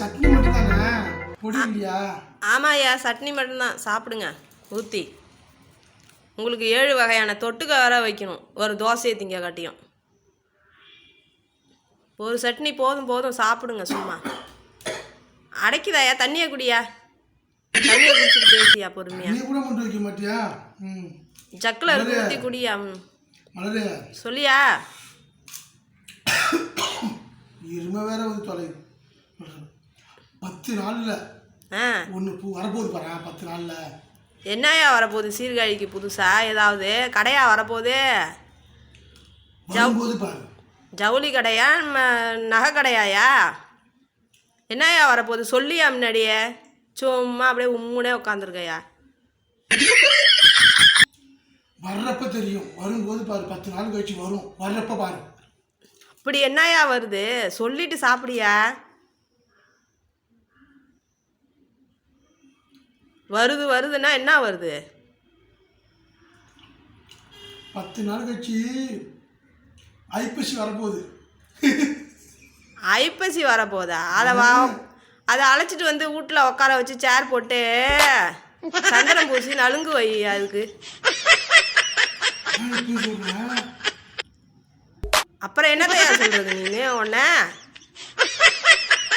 சட்னி மட்டும் தானே, பொடி இல்லையா? ஆமாய்யா, சட்னி மட்டும்தான். சாப்பிடுங்க ஊற்றி. உங்களுக்கு 7 வகையான தொட்டுக்க வர வைக்கணும் ஒரு தோசையை திங்க காட்டியும். ஒரு சட்னி போதும் போதும், சாப்பிடுங்க சும்மா. அடைக்குதாயா? தண்ணியை குடியா, தண்ணியை குடிச்சிட்டு பேசியா பொறுமையா. நீ கூட கொண்டு வைக்க மாட்டியா? ஜக்கில் இருக்கு, ஊற்றி குடியா. மலரு சொல்லியா? இருமை வேற வந்து தொலை. 10 நாள்ல ஒன்று வரப்போகுது பாரு. 10 நாள்ல என்னையா வரப்போகுது? சீர்காழிக்கு புதுசா ஏதாவது கடையா வரப்போகுது? பாரு. ஜவுளி கடையா, நகை கடையாயா? என்னையா வரப்போகுது? சொல்லியா முன்னாடியே? சும்மா அப்படியே உம்முனே உட்காந்துருக்கையா. வர்றப்ப தெரியும், வரும்போது பாரு. 10 நாள் கழிச்சு வரும், வர்றப்ப பாரு. அப்படி என்னையா வருது? சொல்லிட்டு சாப்பிடியா. வருதுன்னா என்ன வருது? 10 நாள் கழிச்சு ஐப்பசி வரப்போகுது. ஐப்பசி வரப்போதா? அதை அழைச்சிட்டு வந்து வீட்டில் உட்கார வச்சு சேர் போட்டு சந்தனம் பூசி நலுங்கு வை. அதுக்கு அப்புறம் என்னத்தையா சொல்கிறது நீ? உன்ன